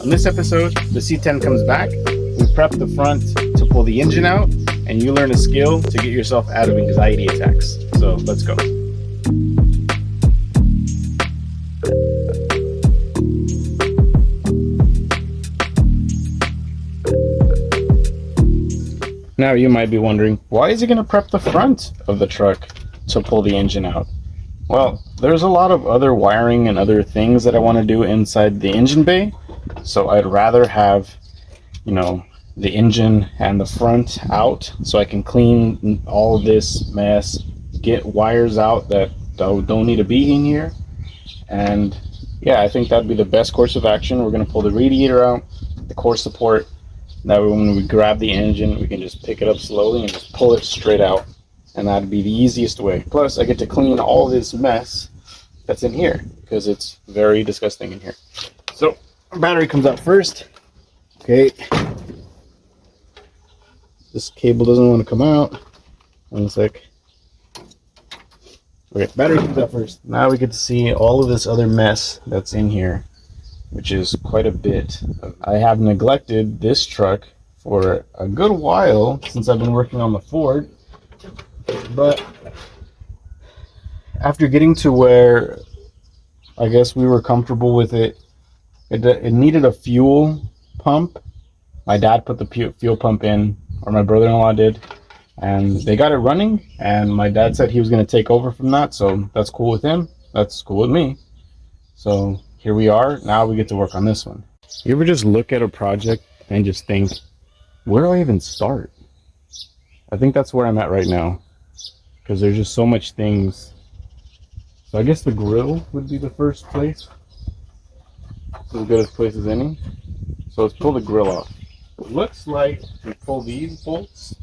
On this episode, the C10 comes back, we prep the front to pull the engine out, and you learn a skill to get yourself out of anxiety attacks. So let's go. Now you might be wondering, why is he going to prep the front of the truck to pull the engine out? Well, there's a lot of other wiring and other things that I want to do inside the engine bay, so I'd rather have, the engine and the front out so I can clean all this mess, get wires out that don't need to be in here, and yeah, I think that'd be the best course of action. We're going to pull the radiator out, the core support. That way when we grab the engine, we can just pick it up slowly and just pull it straight out. And that'd be the easiest way. Plus, I get to clean all this mess that's in here because it's very disgusting in here. So, our battery comes out first. Okay. This cable doesn't want to come out. One sec. Okay, battery comes out first. Now we get to see all of this other mess that's in here, which is quite a bit. I have neglected this truck for a good while since I've been working on the Ford, but after getting to where I guess we were comfortable with it, it needed a fuel pump. My dad put the fuel pump in, or my brother-in-law did, and they got it running, and my dad said he was going to take over from that, so that's cool with him. That's cool with me. So here we are. Now we get to work on this one. You ever just look at a project and just think, where do I even start? I think that's where I'm at right now, because there's just so much things. So I guess the grill would be the first place. It's as good as place as any. So let's pull the grill off. It looks like we pull these bolts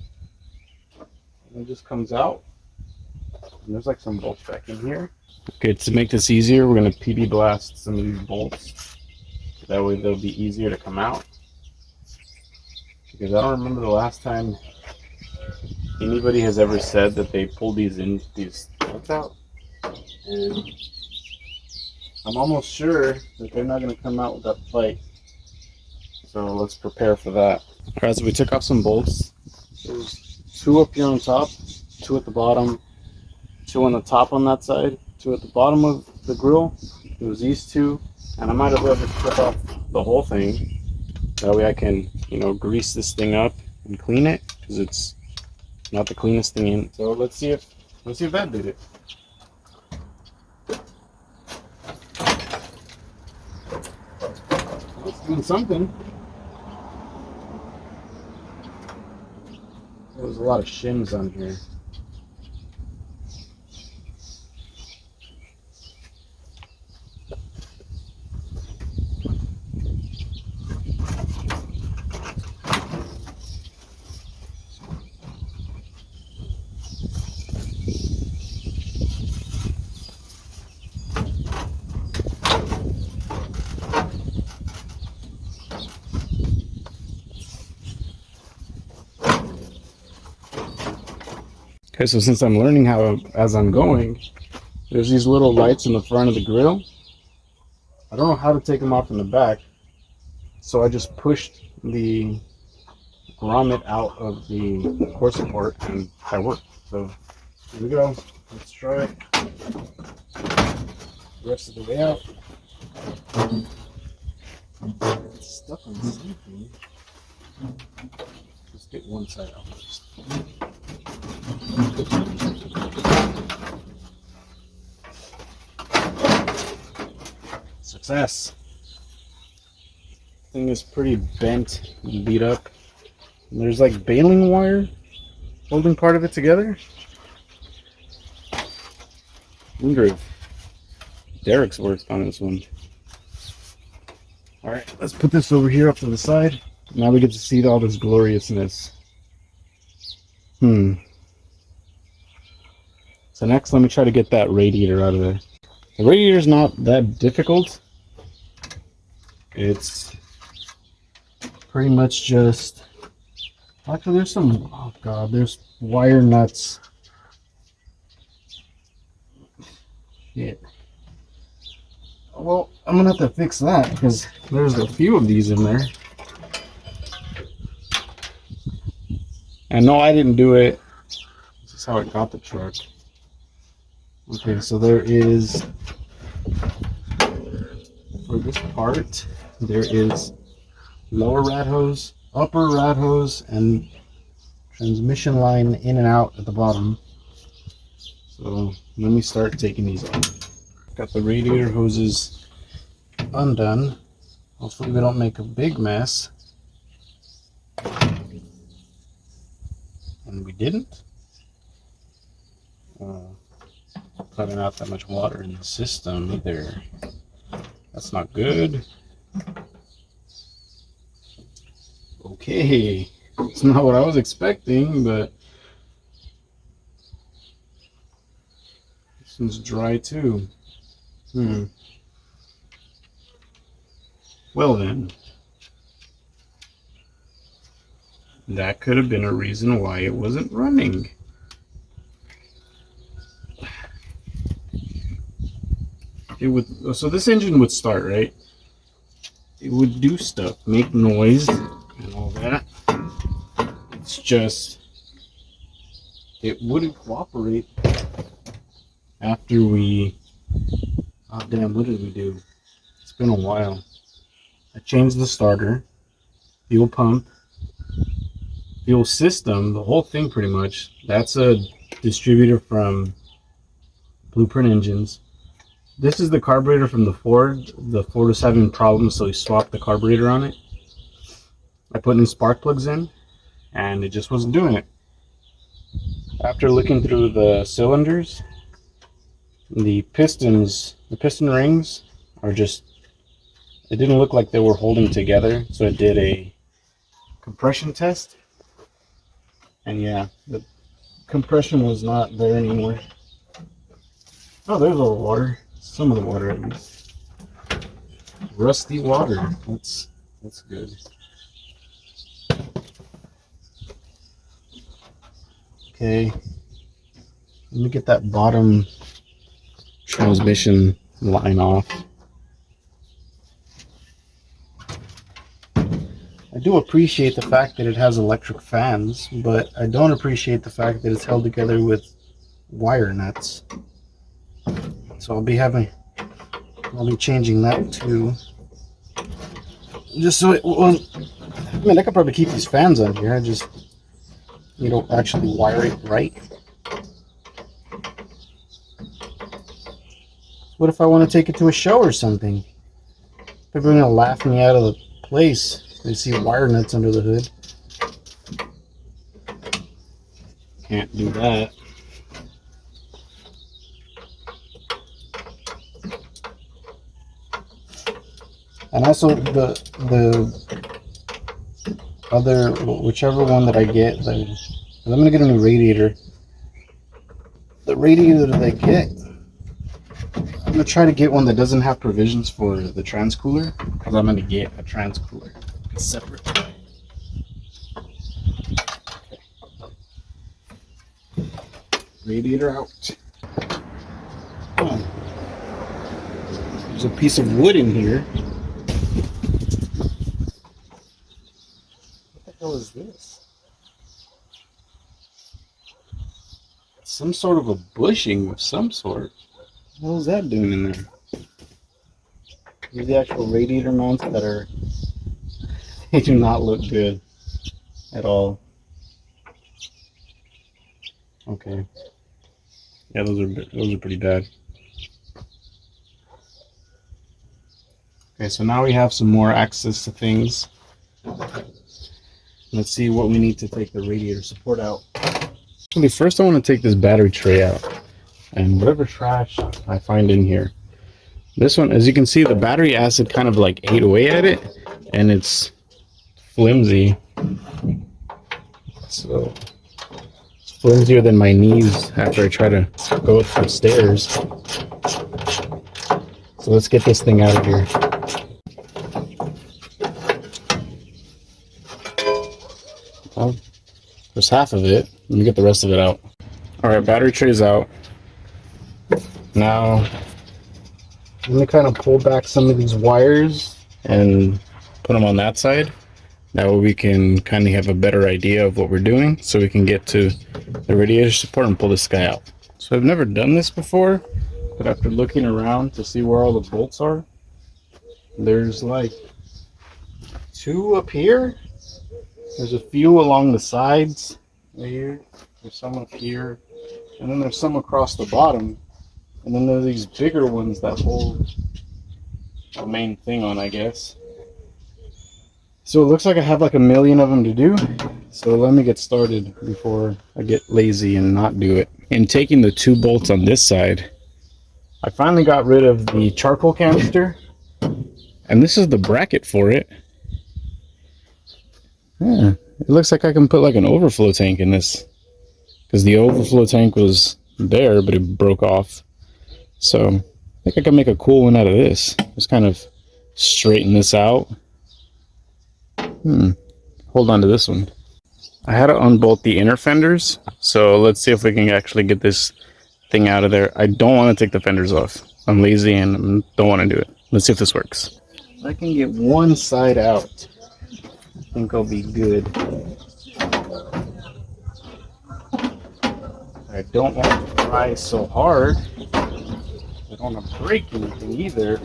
and it just comes out. And there's like some bolts back in here. Okay, to make this easier, we're going to PB blast some of these bolts. That way they'll be easier to come out. Because I don't remember the last time anybody has ever said that they pulled these bolts out. And I'm almost sure that they're not going to come out without a fight. So let's prepare for that. Alright, so we took off some bolts. There's 2 up here on top, 2 at the bottom, 2 on the top on that side, 2 at the bottom of the grill. It was these 2, and I might as well just cut off the whole thing. That way I can, grease this thing up and clean it, because it's not the cleanest thing in. So let's see if that did it. It's doing something. There was a lot of shims on here. Okay, so since I'm learning how as I'm going, there's these little lights in the front of the grill. I don't know how to take them off in the back, so I just pushed the grommet out of the core support and that worked. So here we go. Let's try it. The rest of the way out. It's stuck on something. Let's get one side out first. Success. Thing is pretty bent and beat up. And there's like baling wire holding part of it together. I wonder if Derek's worked on this one. Alright, let's put this over here up to the side. Now we get to see all this gloriousness. So next, let me try to get that radiator out of there. The radiator's not that difficult. It's pretty much just... Actually, there's some... Oh god, there's wire nuts. Shit. Well, I'm gonna have to fix that because there's a few of these in there. And no, I didn't do it. This is how I got the truck. Okay, so there is, for this part, there is lower rad hose, upper rad hose, and transmission line in and out at the bottom. So let me start taking these off. Got the radiator hoses undone. Hopefully we don't make a big mess. And we didn't. Probably not that much water in the system either. That's not good. Okay, it's not what I was expecting, but this one's dry too. Well then, that could have been a reason why it wasn't running. It would, so this engine would start, right? It would do stuff, make noise and all that. It's just, it wouldn't cooperate after we, oh damn, what did we do? It's been a while. I changed the starter, fuel pump, fuel system, the whole thing pretty much. That's a distributor from Blueprint Engines. This is the carburetor from the Ford. The Ford was having problems, so we swapped the carburetor on it. I put new spark plugs in, and it just wasn't doing it. After looking through the cylinders, the pistons, the piston rings are just, it didn't look like they were holding together, so I did a compression test. And yeah, the compression was not there anymore. Oh, there's all the water. Some of the water at least. Rusty water. That's good. Okay. Let me get that bottom transmission line off. I do appreciate the fact that it has electric fans, but I don't appreciate the fact that it's held together with wire nuts. So I'll be changing that too. Just so it will, I mean, I could probably keep these fans on here. I just, you know, actually wire it right. What if I want to take it to a show or something? People are gonna laugh me out of the place. They see wire nuts under the hood. Can't do that. And also the other, whichever one that I get, I'm gonna get a new radiator. The radiator that I get, I'm gonna try to get one that doesn't have provisions for the transcooler, because I'm gonna get a transcooler separate. Okay. Radiator out. Oh. There's a piece of wood in here. What the hell is this? Some sort of a bushing of some sort. What is that doing in there? These are the actual radiator mounts that are, they do not look good at all. Okay. Yeah, those are pretty bad. Okay, so now we have some more access to things. Let's see what we need to take the radiator support out. Actually, first I want to take this battery tray out and whatever trash I find in here. This one, as you can see, the battery acid kind of like ate away at it, and it's flimsy. So it's flimsier than my knees after I try to go up the stairs. So let's get this thing out of here. Well, there's half of it. Let me get the rest of it out. All right, battery tray's out. Now I'm gonna kind of pull back some of these wires and put them on that side. That way we can kind of have a better idea of what we're doing, so we can get to the radiator support and pull this guy out. So I've never done this before, but after looking around to see where all the bolts are, there's like 2 up here. There's a few along the sides right here. There's some up here, and then there's some across the bottom. And then there's these bigger ones that hold the main thing on, I guess. So it looks like I have like a million of them to do. So let me get started before I get lazy and not do it. In taking the 2 bolts on this side, I finally got rid of the charcoal canister. And this is the bracket for it. Yeah, it looks like I can put like an overflow tank in this. Because the overflow tank was there, but it broke off. So I think I can make a cool one out of this. Just kind of straighten this out. Hold on to this one. I had to unbolt the inner fenders. So let's see if we can actually get this thing out of there. I don't want to take the fenders off. I'm lazy and don't want to do it. Let's see if this works. I can get one side out. I think I'll be good. I don't want to try so hard. I don't want to break anything either.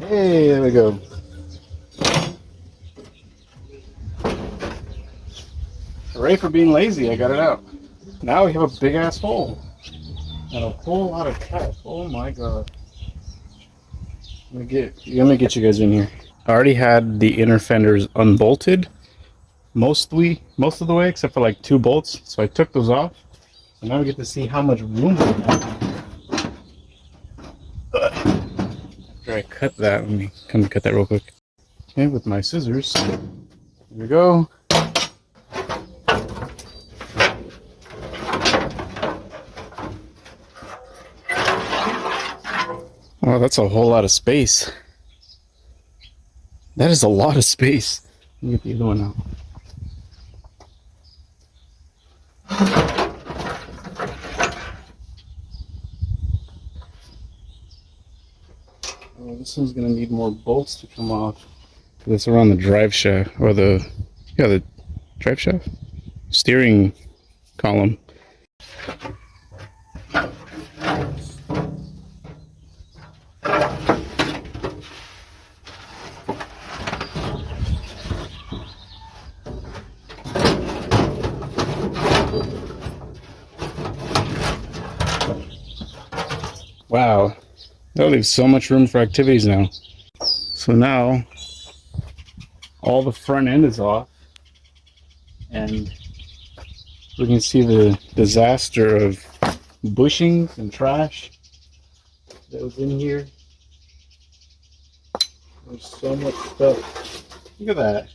Hey, there we go. Hooray for being lazy, I got it out. Now we have a big ass hole. And a whole lot of crap. Oh my god. Let me get you guys in here. I already had the inner fenders unbolted. Most of the way, except for like 2 bolts. So I took those off. So now we get to see how much room we have. After I cut that, let me come cut that real quick. Okay, with my scissors. Here we go. Oh, that's a whole lot of space. That is a lot of space. Let me get the other one out. Oh, this one's gonna need more bolts to come off. It's around the drive shaft, or the drive shaft? Steering column. Wow, that leaves so much room for activities now. So now, all the front end is off, and we can see the disaster of bushings and trash that was in here. There's so much stuff. Look at that.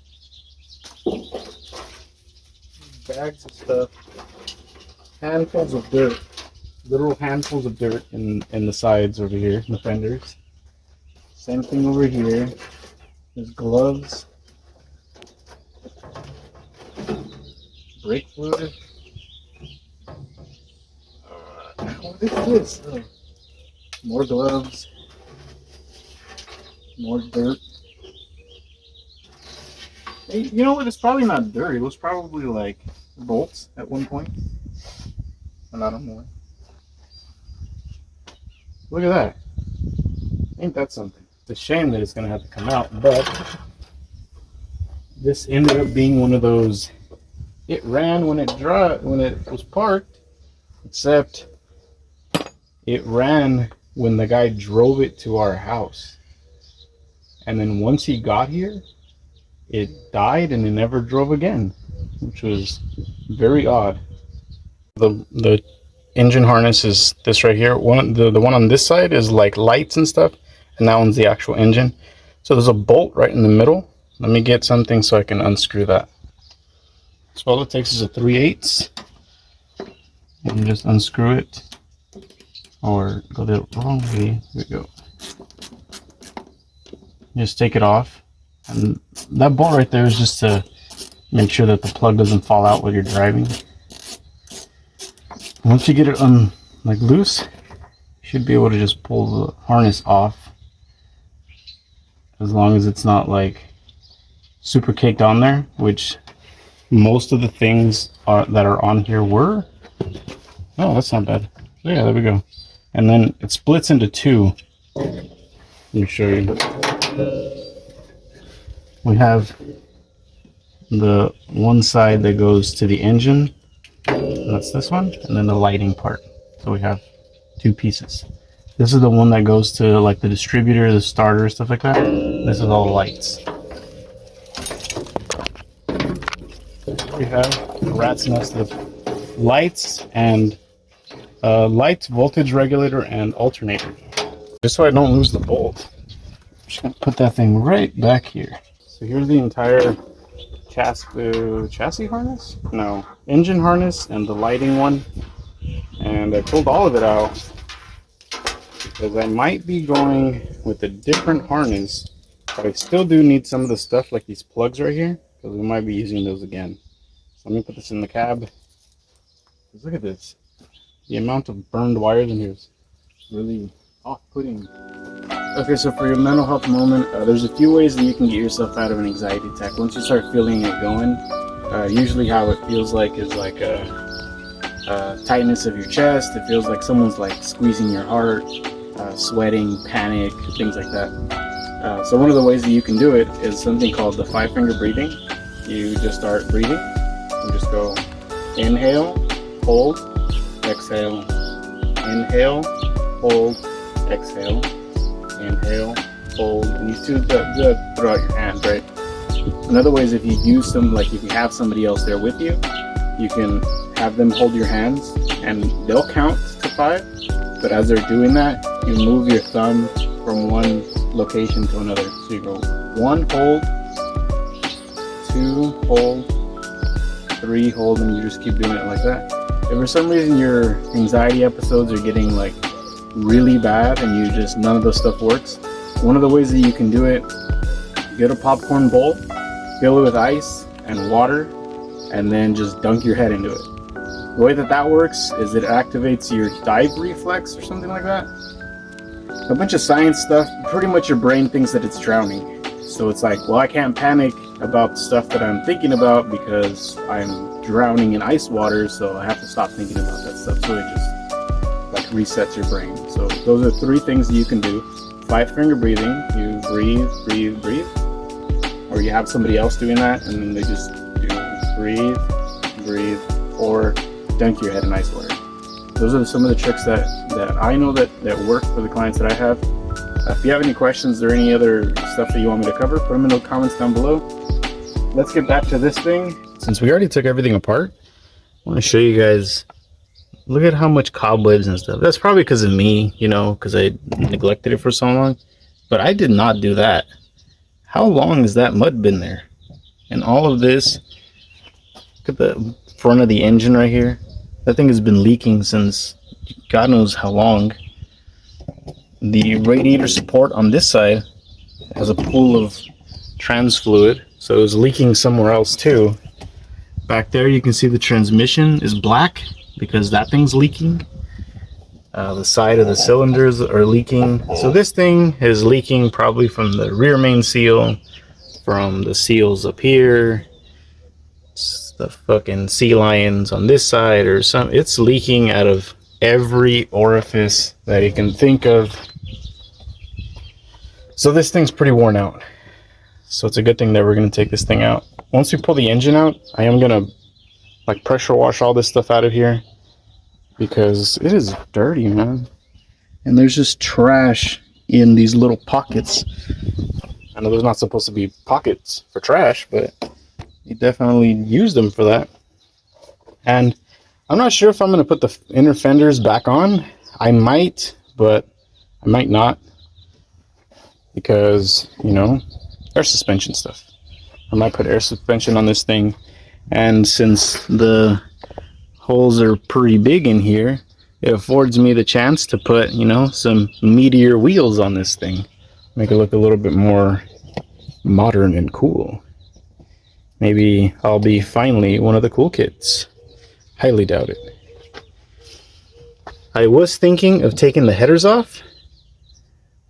Bags of stuff. Handfuls of dirt. Literal handfuls of dirt in the sides over here, in the fenders. Same thing over here. There's gloves. Brake fluid. What is this? Oh. More gloves. More dirt. Hey, you know what? It's probably not dirt. It was probably like bolts at one point. A lot more. Look at that. Ain't that something? It's a shame that it's going to have to come out, but this ended up being one of those, it ran when it was parked, except it ran when the guy drove it to our house. And then once he got here, it died and it never drove again, which was very odd. The engine harness is this right here. The one on this side is like lights and stuff, and that one's the actual engine. So there's a bolt right in the middle. Let me get something so I can unscrew that. So all it takes is a 3/8, and just unscrew it, or go the wrong way. Here we go. Just take it off, and that bolt right there is just to Make sure that the plug doesn't fall out while you're driving. Once you get it like loose, you should be able to just pull the harness off, as long as it's not like super caked on there, which most of the things that are on here were. Oh, that's not bad. So yeah, there we go. And then it splits into two. Let me show you. We have the one side that goes to the engine, that's this one, and then the lighting part. So we have two pieces. This is the one that goes to like the distributor, the starter, stuff like that. This is all the lights. We have a rat's nest of lights and lights, voltage regulator, and alternator. Just so I don't lose the bolt, I'm just gonna put that thing right back here. So here's the entire chassis harness? No, engine harness and the lighting one. And I pulled all of it out because I might be going with a different harness, but I still do need some of the stuff like these plugs right here, because we might be using those again. So let me put this in the cab. Look at this. The amount of burned wires in here is really off-putting. Okay, so for your mental health moment, there's a few ways that you can get yourself out of an anxiety attack. Once you start feeling it going, usually how it feels like is like a tightness of your chest. It feels like someone's like squeezing your heart, sweating, panic, things like that. So one of the ways that you can do it is something called the 5-finger breathing. You just start breathing. You just go inhale, hold, exhale, inhale, hold, exhale, inhale, hold, and you do that throughout your hand, right? Another way is if you use some, like if you have somebody else there with you, you can have them hold your hands and they'll count to 5, but as they're doing that, you move your thumb from one location to another. So you go 1, hold, 2, hold, 3, hold, and you just keep doing it like that. If for some reason your anxiety episodes are getting like really bad and you just, none of this stuff works, one of the ways that you can do it, get a popcorn bowl, fill it with ice and water, and then just dunk your head into it. The way that that works is it activates your dive reflex or something like that. A bunch of science stuff. Pretty much your brain thinks that it's drowning. So it's like, well, I can't panic about stuff that I'm thinking about because I'm drowning in ice water, so I have to stop thinking about that stuff. So it just like resets your brain. So those are 3 things that you can do. 5-finger breathing. You breathe, breathe, breathe. Or you have somebody else doing that, and then they just do breathe, breathe, or dunk your head in ice water. Those are some of the tricks that I know that work for the clients that I have. If you have any questions or any other stuff that you want me to cover, put them in the comments down below. Let's get back to this thing. Since we already took everything apart, I want to show you guys, look at how much cobwebs and stuff. That's probably because of me, you know, because I neglected it for so long. But I did not do that. How long has that mud been there? And all of this, look at the front of the engine right here. That thing has been leaking since God knows how long. The radiator support on this side has a pool of trans fluid, so it was leaking somewhere else too. Back there you can see the transmission is black because that thing's leaking. The side of the cylinders are leaking. So this thing is leaking probably from the rear main seal, from the seals up here, the fucking sea lions on this side or something. It's leaking out of every orifice that you can think of. So this thing's pretty worn out. So it's a good thing that we're going to take this thing out. Once we pull the engine out, I am going to like pressure wash all this stuff out of here because it is dirty, man. And there's just trash in these little pockets. I know there's not supposed to be pockets for trash, but you definitely use them for that. And I'm not sure if I'm going to put the inner fenders back on. I might, but I might not. Because, you know, air suspension stuff. I might put air suspension on this thing. And since the holes are pretty big in here, it affords me the chance to put, you know, some meatier wheels on this thing. Make it look a little bit more modern and cool. maybe I'll be finally one of the cool kids. Highly doubt it. I was thinking of taking the headers off,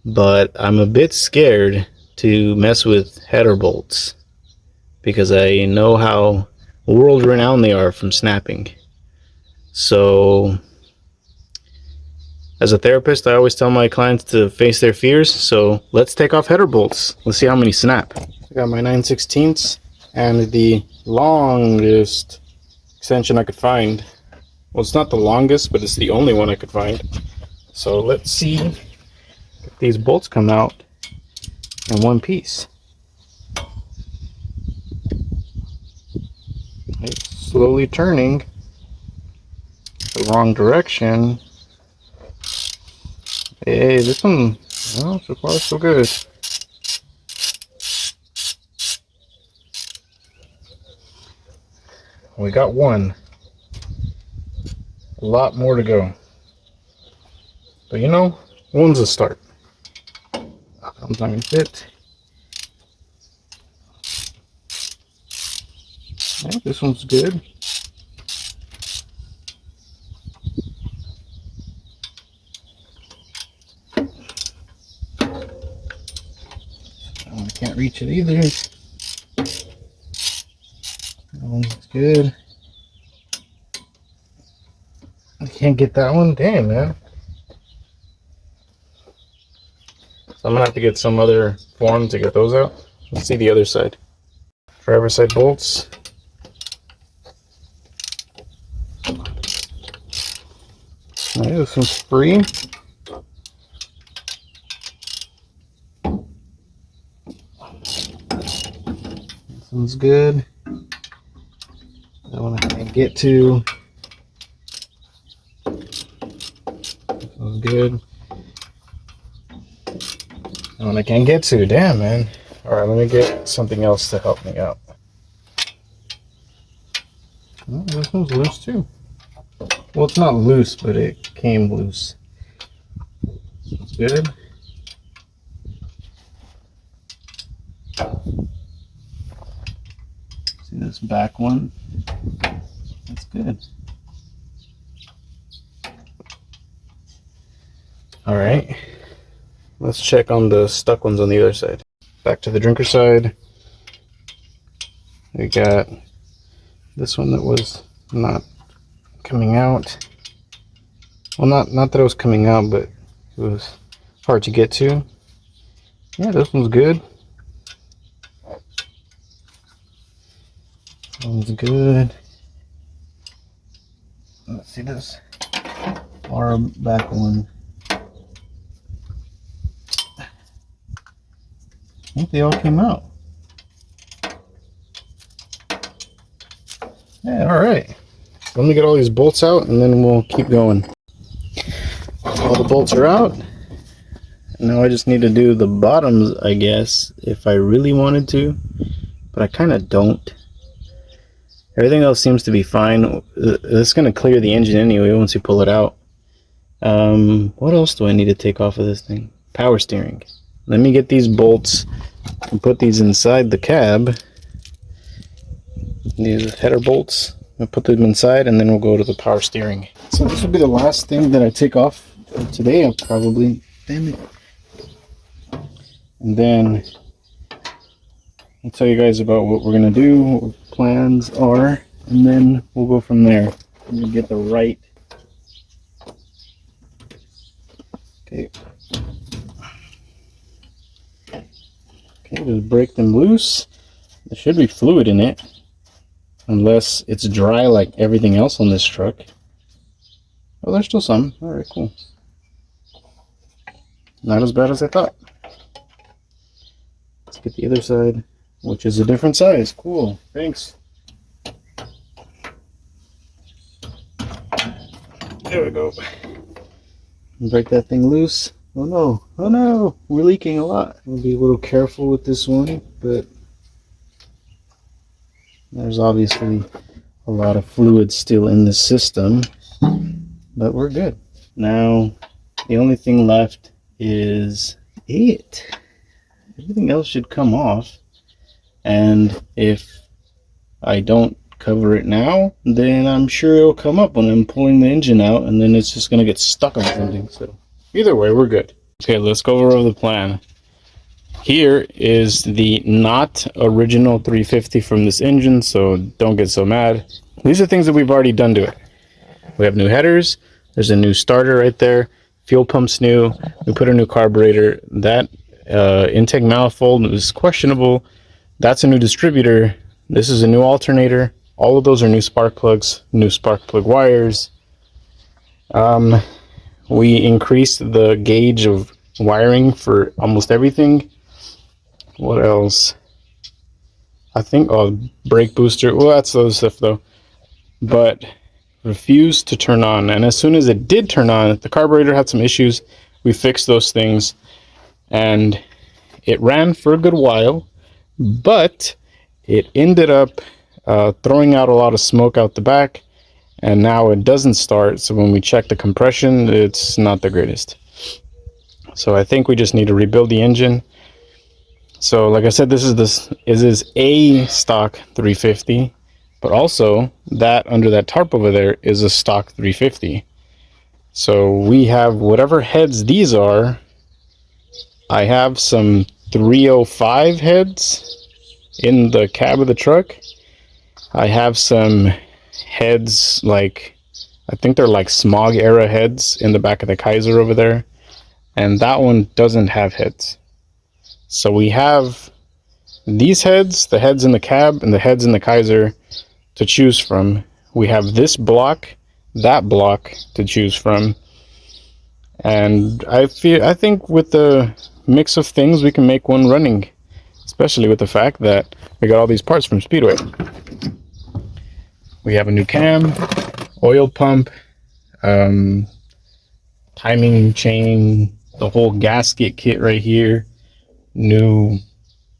but I'm a bit scared to mess with header bolts because I know how world renowned they are from snapping. So as a therapist, I always tell my clients to face their fears. So let's take off header bolts. Let's see how many snap. I got my 9/16 and the longest extension I could find. Well, it's not the longest, but it's the only one I could find. So let's see if these bolts come out in one piece. It's slowly turning the wrong direction. Hey, this one, well, so far so good. We got one. A lot more to go. But you know, one's a start. Comes on your fit. Yeah, this one's good. I can't reach it either. That one's good. I can't get that one. Damn, man. So I'm gonna have to get some other form to get those out. Let's see the other side. Driver side bolts. Alright, this one's free. This one's good. That one I can't get to. This one's good. That one I can't get to. Damn, man. Alright, let me get something else to help me out. Oh, this one's loose too. Well, it's not loose, but it came loose. That's good. See this back one? That's good. All right. Let's check on the stuck ones on the other side. Back to the drinker side. We got this one that was not coming out. Well, not that it was coming out, but it was hard to get to. Yeah, this one's good. That one's good. Let's see this far back one. I think they all came out. Yeah, all right. Let me get all these bolts out and then we'll keep going. All the bolts are out. Now I just need to do the bottoms, I guess, if I really wanted to, but I kind of don't. Everything else seems to be fine. It's going to clear the engine anyway once you pull it out. What else do I need to take off of this thing? Power steering. Let me get these bolts and put these inside the cab. These header bolts. I'll put them inside and then we'll go to the power steering. So this will be the last thing that I take off today. I'll probably, damn it. And then I'll tell you guys about what we're going to do, what our plans are, and then we'll go from there. Let me get the right. Okay. Okay, just break them loose. There should be fluid in it, unless it's dry like everything else on this truck. Oh, there's still some. Alright, cool. Not as bad as I thought. Let's get the other side, which is a different size. Cool, thanks. There we go. Break that thing loose. Oh no, oh no, we're leaking a lot. We'll be a little careful with this one, but there's obviously a lot of fluid still in the system, but we're good. Now, the only thing left is it. Everything else should come off, and if I don't cover it now, then I'm sure it'll come up when I'm pulling the engine out, and then it's just gonna get stuck on something. So either way, we're good. Okay, let's go over the plan. Here is the not original 350 from this engine, so don't get so mad. These are things that we've already done to it. We have new headers, there's a new starter right there, fuel pump's new, we put a new carburetor, that intake manifold is questionable, that's a new distributor, this is a new alternator, all of those are new spark plugs, new spark plug wires. We increased the gauge of wiring for almost everything. What else? I think, oh, brake booster. Well, that's other stuff though. But refused to turn on. And as soon as it did turn on, the carburetor had some issues. We fixed those things. And it ran for a good while. But it ended up throwing out a lot of smoke out the back. And now it doesn't start. So when we check the compression, it's not the greatest. So I think we just need to rebuild the engine. So like I said, this is a stock 350, but also that under that tarp over there is a stock 350. So we have whatever heads these are. I have some 305 heads in the cab of the truck. I have some heads like, I think they're like smog era heads in the back of the Kaiser over there. And that one doesn't have heads. So we have these heads, the heads in the cab and the heads in the Kaiser to choose from. We have this block, that block to choose from. And I think with the mix of things we can make one running, especially with the fact that we got all these parts from Speedway. We have a new cam, oil pump, timing chain, the whole gasket kit right here. New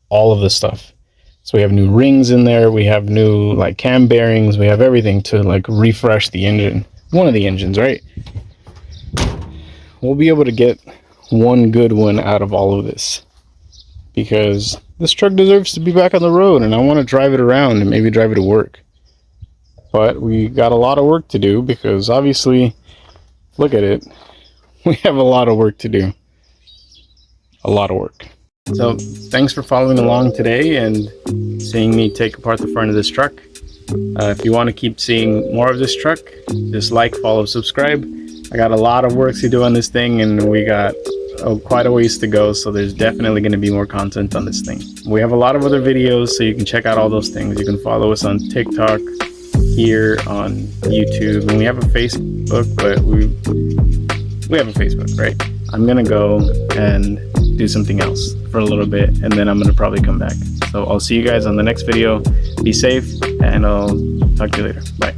all of the stuff. So we have new rings in there, we have new like cam bearings, we have everything to like refresh the engine, one of the engines, right? We'll be able to get one good one out of all of this, because this truck deserves to be back on the road and I want to drive it around and maybe drive it to work. But we got a lot of work to do, because obviously, look at it, we have a lot of work to do. A lot of work. So thanks for following along today and seeing me take apart the front of this truck. If you want to keep seeing more of this truck, just like, follow, subscribe. I got a lot of work to do on this thing, and we got quite a ways to go, so there's definitely going to be more content on this thing. We have a lot of other videos, so you can check out all those things. You can follow us on TikTok, here on YouTube, and we have a Facebook, but we have a Facebook, right? I'm gonna go and do something else for a little bit, and then I'm gonna probably come back. So I'll see you guys on the next video. Be safe, and I'll talk to you later. Bye.